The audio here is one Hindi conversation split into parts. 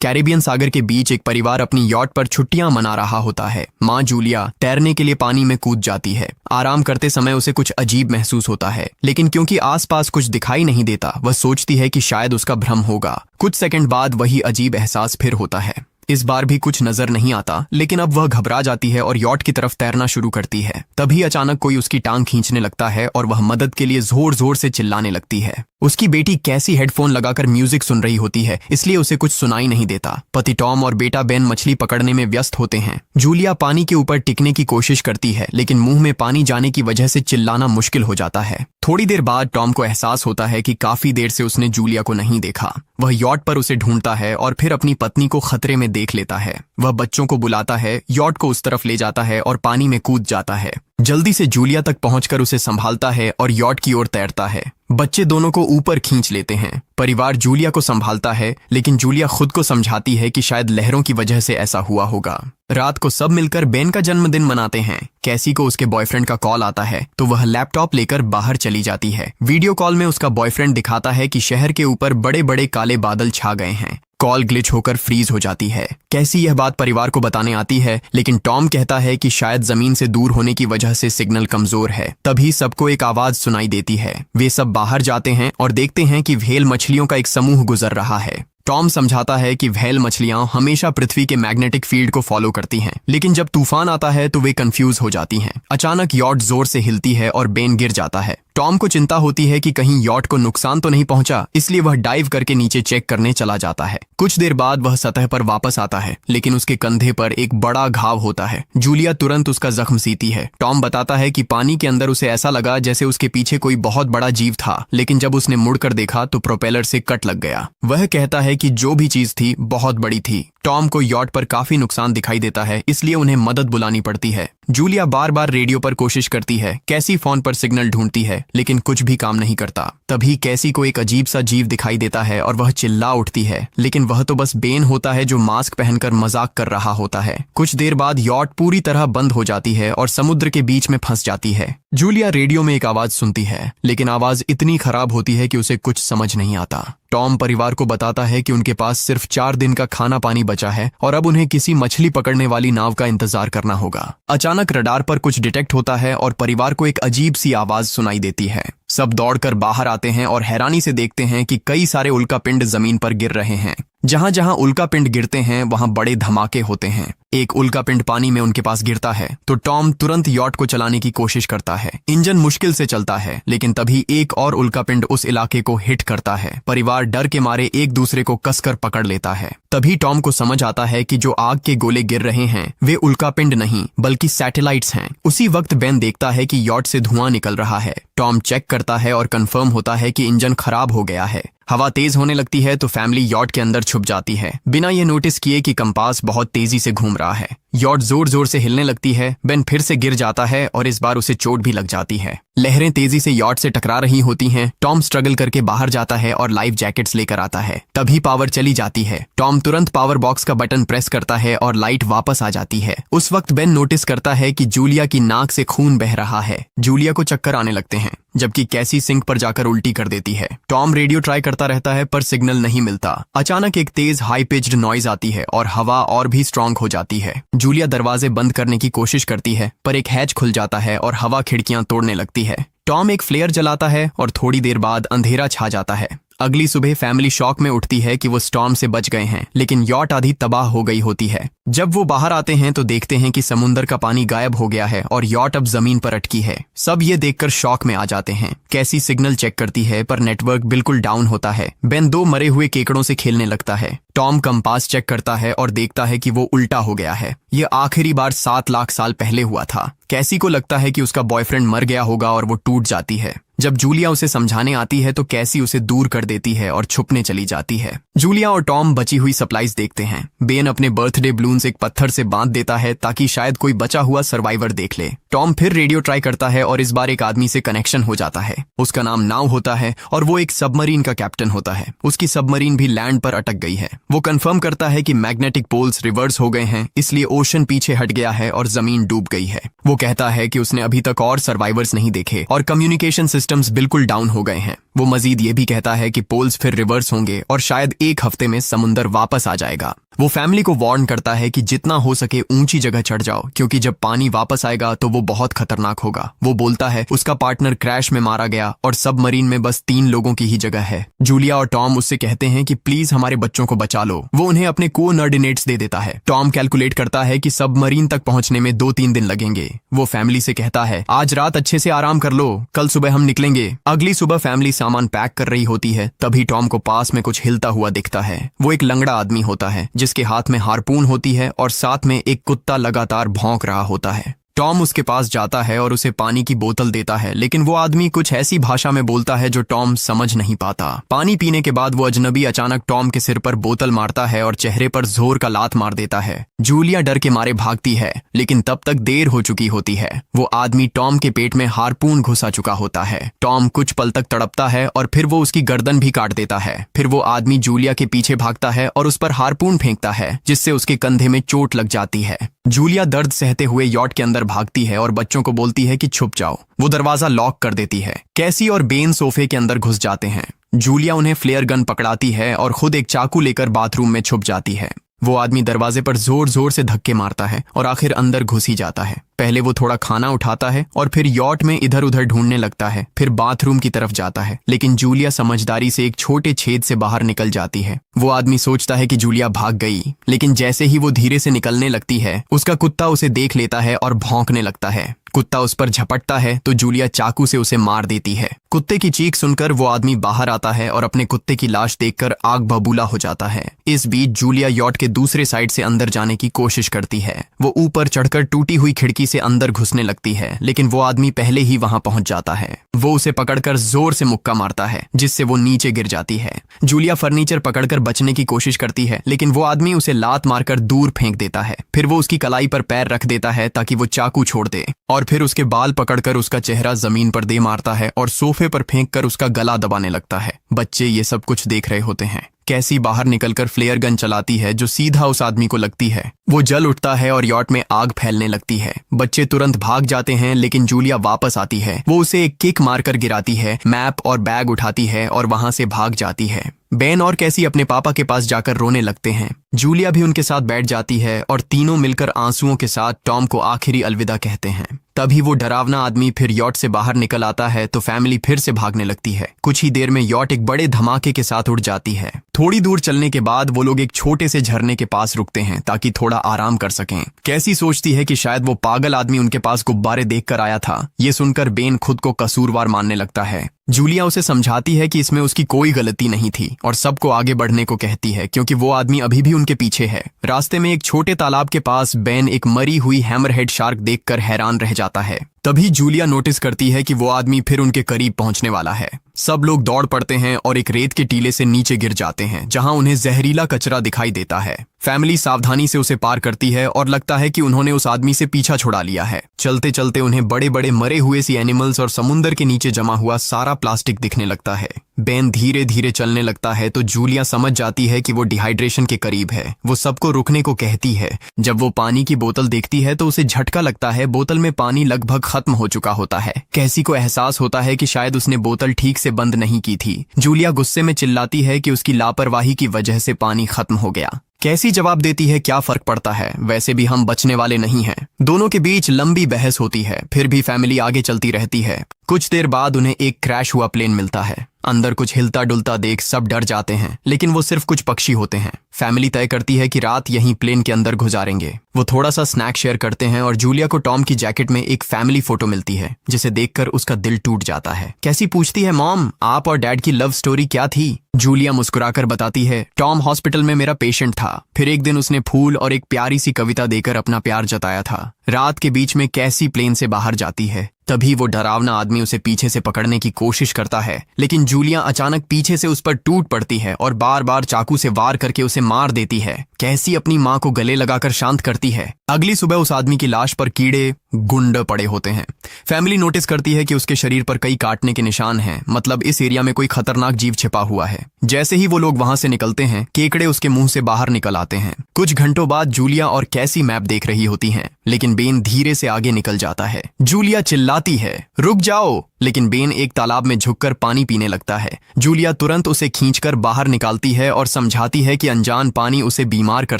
कैरेबियन सागर के बीच एक परिवार अपनी यॉट पर छुट्टियां मना रहा होता है। माँ जूलिया तैरने के लिए पानी में कूद जाती है। आराम करते समय उसे कुछ अजीब महसूस होता है, लेकिन क्योंकि आसपास कुछ दिखाई नहीं देता, वह सोचती है कि शायद उसका भ्रम होगा। कुछ सेकंड बाद वही अजीब एहसास फिर होता है। इस बार भी कुछ नजर नहीं आता, लेकिन अब वह घबरा जाती है और यॉट की तरफ तैरना शुरू करती है। तभी अचानक कोई उसकी टांग खींचने लगता है और वह मदद के लिए जोर जोर से चिल्लाने लगती है। उसकी बेटी कैसी हेडफोन लगाकर म्यूजिक सुन रही होती है, इसलिए उसे कुछ सुनाई नहीं देता। पति टॉम और बेटा बेन मछली पकड़ने में व्यस्त होते हैं। जूलिया पानी के ऊपर टिकने की कोशिश करती है, लेकिन मुंह में पानी जाने की वजह से चिल्लाना मुश्किल हो जाता है। थोड़ी देर बाद टॉम को एहसास होता है कि काफी देर से उसने जूलिया को नहीं देखा। वह यॉट पर उसे ढूंढता है और फिर अपनी पत्नी को खतरे में देख लेता है। वह बच्चों को बुलाता है, यॉट को उस तरफ ले जाता है और पानी में कूद जाता है। जल्दी से जूलिया तक पहुंचकर उसे संभालता है और यॉट की ओर तैरता है। बच्चे दोनों को ऊपर खींच लेते हैं। परिवार जूलिया को संभालता है, लेकिन जूलिया खुद को समझाती है कि शायद लहरों की वजह से ऐसा हुआ होगा। रात को सब मिलकर बेन का जन्मदिन मनाते हैं। कैसी को उसके बॉयफ्रेंड का कॉल आता है, तो वह लैपटॉप लेकर बाहर चली जाती है। वीडियो कॉल में उसका बॉयफ्रेंड दिखाता है कि शहर के ऊपर बड़े बड़े काले बादल छा गए हैं। कॉल ग्लिच होकर फ्रीज हो जाती है। कैसी यह बात परिवार को बताने आती है, लेकिन टॉम कहता है कि शायद जमीन से दूर होने की वजह से सिग्नल कमजोर है। तभी सबको एक आवाज सुनाई देती है। वे सब बाहर जाते हैं और देखते हैं कि व्हेल मछलियों का एक समूह गुजर रहा है। टॉम समझाता है कि व्हेल मछलियां हमेशा पृथ्वी के मैग्नेटिक फील्ड को फॉलो करती हैं, लेकिन जब तूफान आता है तो वे कंफ्यूज हो जाती हैं। अचानक यॉट जोर से हिलती है और बेन गिर जाता है। टॉम को चिंता होती है कि कहीं यॉट को नुकसान तो नहीं पहुंचा, इसलिए वह डाइव करके नीचे चेक करने चला जाता है। कुछ देर बाद वह सतह पर वापस आता है, लेकिन उसके कंधे पर एक बड़ा घाव होता है। जूलिया तुरंत उसका जख्म सीती है। टॉम बताता है कि पानी के अंदर उसे ऐसा लगा जैसे उसके पीछे कोई बहुत बड़ा जीव था, लेकिन जब उसने मुड़कर देखा तो प्रोपेलर से कट लग गया। वह कहता है कि जो भी चीज थी बहुत बड़ी थी। टॉम को यॉट पर काफी नुकसान दिखाई देता है, इसलिए उन्हें मदद बुलानी पड़ती है। जूलिया बार बार रेडियो पर कोशिश करती है। कैसी फोन पर सिग्नल ढूंढती है, लेकिन कुछ भी काम नहीं करता। तभी कैसी को एक अजीब सा जीव दिखाई देता है और वह चिल्ला उठती है, लेकिन वह तो बस बेन होता है जो मास्क पहनकर मजाक कर रहा होता है। कुछ देर बाद यॉट पूरी तरह बंद हो जाती है और समुद्र के बीच में फंस जाती है। जूलिया रेडियो में एक आवाज सुनती है, लेकिन आवाज इतनी खराब होती है कि उसे कुछ समझ नहीं आता। टॉम परिवार को बताता है कि उनके पास सिर्फ 4 दिन का खाना पानी बचा है और अब उन्हें किसी मछली पकड़ने वाली नाव का इंतजार करना होगा। अचानक रडार पर कुछ डिटेक्ट होता है और परिवार को एक अजीब सी आवाज सुनाई देती है। सब दौड़कर बाहर आते हैं और हैरानी से देखते हैं कि कई सारे उल्कापिंड जमीन पर गिर रहे हैं। जहां जहां उल्कापिंड गिरते हैं वहां बड़े धमाके होते हैं। एक उल्कापिंड पानी में उनके पास गिरता है तो टॉम तुरंत यॉट को चलाने की कोशिश करता है। इंजन मुश्किल से चलता है, लेकिन तभी एक और उल्कापिंड उस इलाके को हिट करता है। परिवार डर के मारे एक दूसरे को कसकर पकड़ लेता है। तभी टॉम को समझ आता है कि जो आग के गोले गिर रहे हैं वे उल्कापिंड नहीं बल्कि सैटेलाइट्स हैं। उसी वक्त बेन देखता है कि यॉट से धुआं निकल रहा है। टॉम चेक करता है और कंफर्म होता है कि इंजन खराब हो गया है। हवा तेज होने लगती है तो फैमिली यॉट के अंदर छुप जाती है, बिना ये नोटिस किए कि कंपास बहुत तेजी से घूम रहा है। यॉट जोर जोर से हिलने लगती है। बेन फिर से गिर जाता है और इस बार उसे चोट भी लग जाती है। लहरें तेजी से यॉट से टकरा रही होती हैं। टॉम स्ट्रगल करके बाहर जाता है और लाइफ जैकेट्स लेकर आता है। तभी पावर चली जाती है। टॉम तुरंत पावर बॉक्स का बटन प्रेस करता है और लाइट वापस आ जाती है। उस वक्त बेन नोटिस करता है कि जूलिया की नाक से खून बह रहा है। जूलिया को चक्कर आने लगते हैं, जबकि कैसी सिंक पर जाकर उल्टी कर देती है। टॉम रेडियो ट्राई करता रहता है पर सिग्नल नहीं मिलता। अचानक एक तेज हाई पिच्ड नॉइज आती है और हवा और भी स्ट्रांग हो जाती है। जूलिया दरवाजे बंद करने की कोशिश करती है, पर एक हैच खुल जाता है और हवा खिड़कियां तोड़ने लगती है। टॉम एक फ्लेयर जलाता है और थोड़ी देर बाद अंधेरा छा जाता है। अगली सुबह फैमिली शॉक में उठती है कि वो स्टॉर्म से बच गए हैं, लेकिन यॉट आधी तबाह हो गई होती है। जब वो बाहर आते हैं तो देखते हैं कि समुद्र का पानी गायब हो गया है और यॉट अब जमीन पर अटकी है। सब ये देखकर शॉक में आ जाते हैं। कैसी सिग्नल चेक करती है पर नेटवर्क बिल्कुल डाउन होता है। बेन 2 मरे हुए केकड़ों से खेलने लगता है। टॉम कंपास चेक करता है और देखता है कि वो उल्टा हो गया है। ये आखिरी बार 7 लाख साल पहले हुआ था। कैसी को लगता है कि उसका बॉयफ्रेंड मर गया होगा और वो टूट जाती है। जब जूलिया उसे समझाने आती है तो कैसी उसे दूर कर देती है और छुपने चली जाती है। जूलिया और टॉम बची हुई सप्लाईज देखते हैं। बेन अपने बर्थडे बलून्स एक पत्थर से बांध देता है ताकि शायद कोई बचा हुआ सर्वाइवर देख ले। टॉम फिर रेडियो ट्राई करता है और इस बार एक आदमी से कनेक्शन हो जाता है। उसका नाम नाव होता है और वो एक सबमरीन का कैप्टन होता है। उसकी सबमरीन भी लैंड पर अटक गई है। वो कंफर्म करता है कि मैग्नेटिक पोल्स रिवर्स हो गए हैं, इसलिए ओशन पीछे हट गया है और जमीन डूब गई है। वो कहता है कि उसने अभी तक और सर्वाइवर्स नहीं देखे और कम्युनिकेशन सिस्टम सिस्टम्स बिल्कुल डाउन हो गए हैं। वो मजीद ये भी कहता है कि पोल्स फिर रिवर्स होंगे और शायद एक हफ्ते में समुंदर वापस आ जाएगा। वो फैमिली को वार्न करता है कि जितना हो सके ऊंची जगह चढ़ जाओ, क्योंकि जब पानी वापस आएगा तो वो बहुत खतरनाक होगा। वो बोलता है उसका पार्टनर क्रैश में मारा गया और सबमरीन में बस 3 लोगों की ही जगह है। जूलिया और टॉम उससे कहते हैं कि प्लीज हमारे बच्चों को बचा लो। वो उन्हें अपने कोऑर्डिनेट्स दे देता है। टॉम कैलकुलेट करता है कि सबमरीन तक पहुंचने में 2-3 दिन लगेंगे। वो फैमिली से कहता है आज रात अच्छे से आराम कर लो, कल सुबह हम निकलेंगे। अगली सुबह फैमिली सामान पैक कर रही होती है, तभी टॉम को पास में कुछ हिलता हुआ दिखता है। वो एक लंगड़ा आदमी होता है जिसके हाथ में हार्पून होती है और साथ में एक कुत्ता लगातार भौंक रहा होता है। टॉम उसके पास जाता है और उसे पानी की बोतल देता है, लेकिन वो आदमी कुछ ऐसी भाषा में बोलता है जो टॉम समझ नहीं पाता। पानी पीने के बाद वो अजनबी अचानक टॉम के सिर पर बोतल मारता है और चेहरे पर जोर का लात मार देता है। जूलिया डर के मारे भागती है, लेकिन तब तक देर हो चुकी होती है। वो आदमी टॉम के पेट में हार्पून घुसा चुका होता है। टॉम कुछ पल तक तड़पता है और फिर वो उसकी गर्दन भी काट देता है। फिर वो आदमी जूलिया के पीछे भागता है और उस पर हार्पून फेंकता है, जिससे उसके कंधे में चोट लग जाती है। जूलिया दर्द सहते हुए यॉट के अंदर भागती है और बच्चों को बोलती है कि छुप जाओ। वो दरवाजा लॉक कर देती है। कैसी और बेन सोफे के अंदर घुस जाते हैं। जूलिया उन्हें फ्लेयर गन पकड़ाती है और खुद एक चाकू लेकर बाथरूम में छुप जाती है। वो आदमी दरवाजे पर जोर जोर से धक्के मारता है और आखिर अंदर घुस ही जाता है। पहले वो थोड़ा खाना उठाता है और फिर यॉट में इधर उधर ढूंढने लगता है, फिर बाथरूम की तरफ जाता है, लेकिन जूलिया समझदारी से एक छोटे छेद से बाहर निकल जाती है। वो आदमी सोचता है कि जूलिया भाग गई, लेकिन जैसे ही वो धीरे से निकलने लगती है, उसका कुत्ता उसे देख लेता है और भौंकने लगता है। कुत्ता उस पर झपटता है तो जूलिया चाकू से उसे मार देती है। कुत्ते की चीख सुनकर वो आदमी बाहर आता है और अपने कुत्ते की लाश देखकर आग बबूला हो जाता है। इस बीच जूलिया यॉट के दूसरे साइड से अंदर जाने की कोशिश करती है। वो ऊपर चढ़कर टूटी हुई खिड़की से अंदर घुसने लगती है, लेकिन वो आदमी पहले ही वहां पहुंच जाता है। वो उसे पकड़कर जोर से मुक्का मारता है, जिससे वो नीचे गिर जाती है। जूलिया फर्नीचर पकड़कर बचने की कोशिश करती है, लेकिन वो आदमी उसे लात मारकर दूर फेंक देता है। फिर वो उसकी कलाई पर पैर रख देता है ताकि वो चाकू छोड़ दे, और फिर उसके बाल पकड़कर उसका चेहरा जमीन पर दे मारता है और सोफे पर फेंककर उसका गला दबाने लगता है। बच्चे ये सब कुछ देख रहे होते हैं। कैसी बाहर निकलकर फ्लेयर गन चलाती है जो सीधा उस आदमी को लगती है। वो जल उठता है और यॉट में आग फैलने लगती है। बच्चे तुरंत भाग जाते हैं, लेकिन जूलिया वापस आती है। वो उसे एक किक मारकर गिराती है, मैप और बैग उठाती है और वहां से भाग जाती है। बेन और कैसी अपने पापा के पास जाकर रोने लगते हैं। जूलिया भी उनके साथ बैठ जाती है और तीनों मिलकर आंसुओं के साथ टॉम को आखिरी अलविदा कहते हैं। तभी वो डरावना आदमी फिर यॉट से बाहर निकल आता है तो फैमिली फिर से भागने लगती है। कुछ ही देर में यॉट एक बड़े धमाके के साथ उड़ जाती है। थोड़ी दूर चलने के बाद वो लोग एक छोटे से झरने के पास रुकते हैं ताकि थोड़ा आराम कर सकें। कैसी सोचती है कि शायद वो पागल आदमी उनके पास गुब्बारे देखकर आया था। ये सुनकर बेन खुद को कसूरवार मानने लगता है। जूलिया उसे समझाती है कि इसमें उसकी कोई गलती नहीं थी और सबको आगे बढ़ने को कहती है, क्योंकि वो आदमी अभी भी उनके पीछे है। रास्ते में एक छोटे तालाब के पास बेन एक मरी हुई हैमरहेड शार्क देखकर हैरान रह जाता है। तभी जूलिया नोटिस करती है कि वो आदमी फिर उनके करीब पहुंचने वाला है। सब लोग दौड़ पड़ते हैं और एक रेत के टीले से नीचे गिर जाते हैं, जहां उन्हें जहरीला कचरा दिखाई देता है। फैमिली सावधानी से उसे पार करती है और लगता है कि उन्होंने उस आदमी से पीछा छुड़ा लिया है। चलते चलते उन्हें बड़े बड़े मरे हुए सी एनिमल्स और समुंदर के नीचे जमा हुआ सारा प्लास्टिक दिखने लगता है। बेन धीरे धीरे चलने लगता है तो जूलिया समझ जाती है कि वो डिहाइड्रेशन के करीब है। वो सबको रुकने को कहती है। जब वो पानी की बोतल देखती है तो उसे झटका लगता है। बोतल में पानी लगभग खत्म हो चुका होता है। कैसी को एहसास होता है कि शायद उसने बोतल ठीक से बंद नहीं की थी। जूलिया गुस्से में चिल्लाती है कि उसकी लापरवाही की वजह से पानी खत्म हो गया। कैसी जवाब देती है, क्या फर्क पड़ता है, वैसे भी हम बचने वाले नहीं हैं। दोनों के बीच लंबी बहस होती है, फिर भी फैमिली आगे चलती रहती है। कुछ देर बाद उन्हें एक क्रैश हुआ प्लेन मिलता है। अंदर कुछ हिलता डुलता देख सब डर जाते हैं, लेकिन वो सिर्फ कुछ पक्षी होते हैं। फैमिली तय करती है कि रात यहीं प्लेन के अंदर गुजारेंगे। वो थोड़ा सा स्नैक शेयर करते हैं और जूलिया को टॉम की जैकेट में एक फैमिली फोटो मिलती है, जिसे देखकर उसका दिल टूट जाता है। कैसी पूछती है, मॉम आप और डैड की लव स्टोरी क्या थी? जूलिया मुस्कुराकर बताती है, टॉम हॉस्पिटल में मेरा पेशेंट था। फिर एक दिन उसने फूल और एक प्यारी सी कविता देकर अपना प्यार जताया था। रात के बीच में कैसी प्लेन से बाहर जाती है। तभी वो डरावना आदमी उसे पीछे से पकड़ने की कोशिश करता है, लेकिन जूलिया अचानक पीछे से उस पर टूट पड़ती है और बार बार चाकू से वार करके उसे मार देती है। कैसी अपनी माँ को गले लगाकर शांत करती है। अगली सुबह उस आदमी की लाश पर कीड़े गुंड पड़े होते हैं। फैमिली नोटिस करती है कि उसके शरीर पर कई काटने के निशान हैं, मतलब इस एरिया में कोई खतरनाक जीव छिपा हुआ है। जैसे ही वो लोग वहां से निकलते हैं, केकड़े उसके मुंह से बाहर निकल आते हैं। कुछ घंटों बाद जूलिया और कैसी मैप देख रही होती हैं, लेकिन बेन धीरे से आगे निकल जाता है। जूलिया चिल्लाती है, रुक जाओ, लेकिन बेन एक तालाब में झुककर पानी पीने लगता है। जूलिया तुरंत उसे खींचकर बाहर निकालती है और समझाती है कि अनजान पानी उसे बीमार कर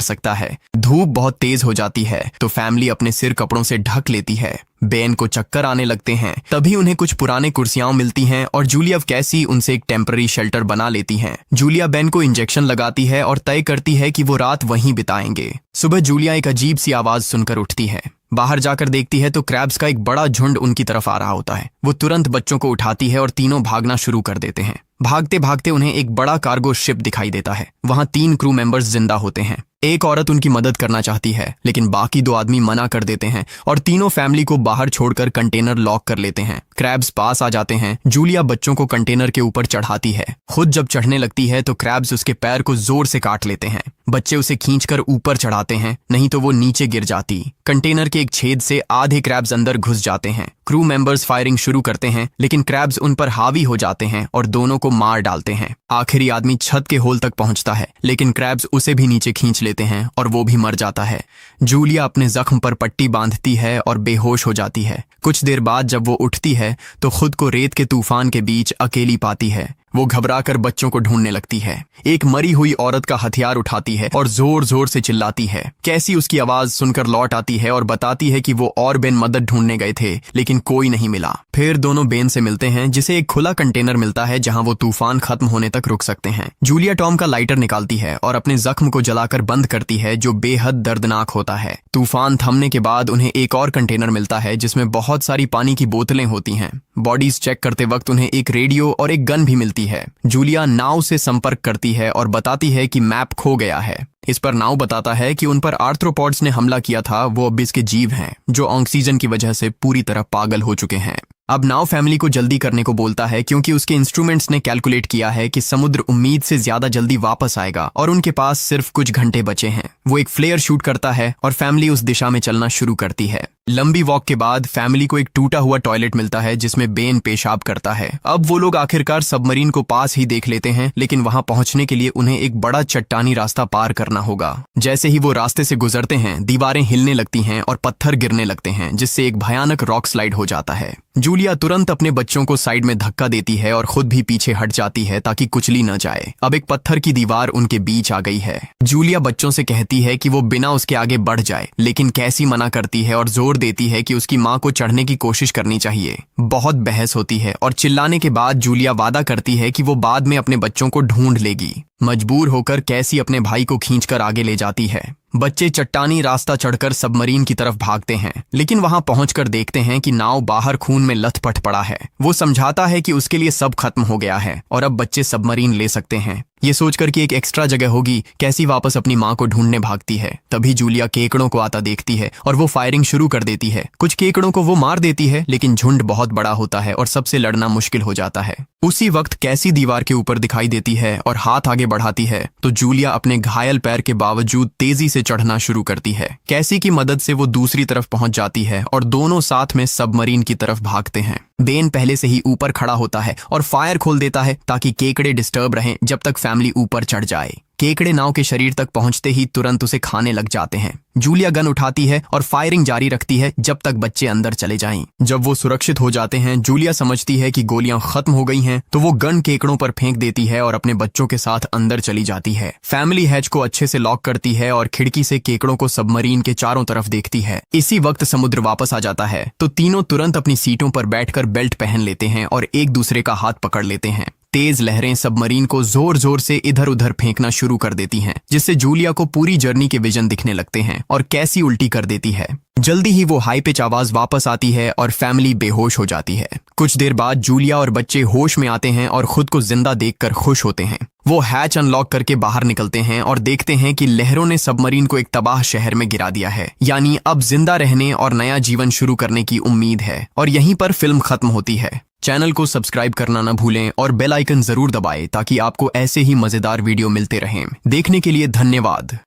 सकता है। धूप बहुत तेज हो जाती है तो फैमिली अपने सिर कपड़ों से ढक लेती है। बेन को चक्कर आने लगते हैं। तभी उन्हें कुछ पुराने कुर्सियां मिलती हैं और जूलिया कैसी उनसे एक टेम्पररी शेल्टर बना लेती हैं। जूलिया बेन को इंजेक्शन लगाती है और तय करती है कि वो रात वहीं बिताएंगे। सुबह जूलिया एक अजीब सी आवाज सुनकर उठती है। बाहर जाकर देखती है तो क्रैब्स का एक बड़ा झुंड उनकी तरफ आ रहा होता है। वो तुरंत बच्चों को उठाती है और तीनों भागना शुरू कर देते हैं। भागते भागते उन्हें एक बड़ा कार्गो शिप दिखाई देता है। वहां 3 क्रू मेंबर्स जिंदा होते हैं। एक औरत उनकी मदद करना चाहती है, लेकिन बाकी 2 आदमी मना कर देते हैं और तीनों फैमिली को बाहर छोड़कर कंटेनर लॉक कर लेते हैं। क्रैब्स पास आ जाते हैं। जूलिया बच्चों को कंटेनर के ऊपर चढ़ाती है। खुद जब चढ़ने लगती है तो क्रैब्स उसके पैर को जोर से काट लेते हैं। बच्चे उसे खींचकर ऊपर चढ़ाते हैं, नहीं तो वो नीचे गिर जाती। कंटेनर के एक छेद से आधे क्रैब्स अंदर घुस जाते हैं। क्रू मेंबर्स फायरिंग शुरू करते हैं, लेकिन क्रैब्स उन पर हावी हो जाते हैं और दोनों को मार डालते हैं। आखिरी आदमी छत के होल तक पहुंचता है, लेकिन क्रैब्स उसे भी नीचे खींच लेते हैं और वो भी मर जाता है। जूलिया अपने जख्म पर पट्टी बांधती है और बेहोश हो जाती है। कुछ देर बाद जब वो उठती है तो खुद को रेत के तूफान के बीच अकेली पाती है। वो घबराकर बच्चों को ढूंढने लगती है। एक मरी हुई औरत का हथियार उठाती है और जोर जोर से चिल्लाती है। कैसी उसकी आवाज सुनकर लौट आती है और बताती है कि वो और बेन मदद ढूंढने गए थे, लेकिन कोई नहीं मिला। फिर दोनों बेन से मिलते हैं, जिसे एक खुला कंटेनर मिलता है जहां वो तूफान खत्म होने तक रुक सकते हैं। जूलिया टॉम का लाइटर निकालती है और अपने जख्म को जलाकर बंद करती है, जो बेहद दर्दनाक होता है। तूफान थमने के बाद उन्हें एक और कंटेनर मिलता है जिसमें बहुत सारी पानी की बोतलें होती हैं। बॉडीज चेक करते वक्त उन्हें एक रेडियो और एक गन भी मिलती है। जूलिया नाव से संपर्क करती है और बताती है कि मैप खो गया है। इस पर नाव बताता है कि उन पर आर्थ्रोपॉड्स ने हमला किया था। वो अबिस के जीव हैं जो ऑक्सीजन की वजह से पूरी तरह पागल हो चुके हैं। अब नाव फैमिली को जल्दी करने को बोलता है, क्योंकि उसके इंस्ट्रूमेंट्स ने कैलकुलेट किया है कि समुद्र उम्मीद से ज्यादा जल्दी वापस आएगा और उनके पास सिर्फ कुछ घंटे बचे हैं। वो एक फ्लेयर शूट करता है और फैमिली उस दिशा में चलना शुरू करती है। लंबी वॉक के बाद फैमिली को एक टूटा हुआ टॉयलेट मिलता है जिसमें बेन पेशाब करता है। अब वो लोग आखिरकार सबमरीन को पास ही देख लेते हैं, लेकिन वहां पहुंचने के लिए उन्हें एक बड़ा चट्टानी रास्ता पार करना होगा। जैसे ही वो रास्ते से गुजरते हैं, दीवारें हिलने लगती हैं और पत्थर गिरने लगते हैं, जिससे एक भयानक रॉक स्लाइड हो जाता है। जूलिया तुरंत अपने बच्चों को साइड में धक्का देती है और खुद भी पीछे हट जाती है ताकि कुचली न जाए। अब एक पत्थर की दीवार उनके बीच आ गई है। जूलिया बच्चों से कहती है कि वो बिना उसके आगे बढ़ जाए, लेकिन कैसी मना करती है और जोर देती है कि उसकी माँ को चढ़ने की कोशिश करनी चाहिए। बहुत बहस होती है और चिल्लाने के बाद जूलिया वादा करती है कि वो बाद में अपने बच्चों को ढूंढ लेगी। मजबूर होकर कैसी अपने भाई को खींचकर आगे ले जाती है। बच्चे चट्टानी रास्ता चढ़कर सबमरीन की तरफ भागते हैं, लेकिन वहां पहुंचकर देखते हैं कि नाव बाहर खून में लथपथ पड़ा है। वो समझाता है कि उसके लिए सब खत्म हो गया है और अब बच्चे सबमरीन ले सकते हैं। ये सोचकर कि एक एक्स्ट्रा जगह होगी, कैसी वापस अपनी माँ को ढूंढने भागती है। तभी जूलिया केकड़ों को आता देखती है और वो फायरिंग शुरू कर देती है। कुछ केकड़ों को वो मार देती है, लेकिन झुंड बहुत बड़ा होता है और सबसे लड़ना मुश्किल हो जाता है। उसी वक्त कैसी दीवार के ऊपर दिखाई देती है और हाथ आगे बढ़ाती है तो जूलिया अपने घायल पैर के बावजूद तेजी से चढ़ना शुरू करती है। कैसी की मदद से वो दूसरी तरफ पहुंच जाती है और दोनों साथ में सबमरीन की तरफ भागते हैं। बेन पहले से ही ऊपर खड़ा होता है और फायर खोल देता है ताकि केकड़े डिस्टर्ब रहें जब तक फैमिली ऊपर चढ़ जाए। केकड़े नाव के शरीर तक पहुंचते ही तुरंत उसे खाने लग जाते हैं। जूलिया गन उठाती है और फायरिंग जारी रखती है जब तक बच्चे अंदर चले जाएं। जब वो सुरक्षित हो जाते हैं, जूलिया समझती है कि गोलियां खत्म हो गई हैं, तो वो गन केकड़ों पर फेंक देती है और अपने बच्चों के साथ अंदर चली जाती है। फैमिली हैच को अच्छे से लॉक करती है और खिड़की से केकड़ों को सबमरीन के चारों तरफ देखती है। इसी वक्त समुद्र वापस आ जाता है तो तीनों तुरंत अपनी सीटों पर बैठकर बेल्ट पहन लेते हैं और एक दूसरे का हाथ पकड़ लेते हैं। तेज लहरें सबमरीन को जोर जोर से इधर उधर फेंकना शुरू कर देती हैं, जिससे जूलिया को पूरी जर्नी के विजन दिखने लगते हैं और कैसी उल्टी कर देती है। जल्दी ही वो हाई पिच आवाज वापस आती है और फैमिली बेहोश हो जाती है। कुछ देर बाद जूलिया और बच्चे होश में आते हैं और खुद को जिंदा देखकर खुश होते हैं। वो हैच अनलॉक करके बाहर निकलते हैं और देखते हैं कि लहरों ने सबमरीन को एक तबाह शहर में गिरा दिया है। यानी अब जिंदा रहने और नया जीवन शुरू करने की उम्मीद है। और यहीं पर फिल्म खत्म होती है। चैनल को सब्सक्राइब करना न भूलें और बेल आइकन जरूर दबाएं ताकि आपको ऐसे ही मजेदार वीडियो मिलते रहें। देखने के लिए धन्यवाद।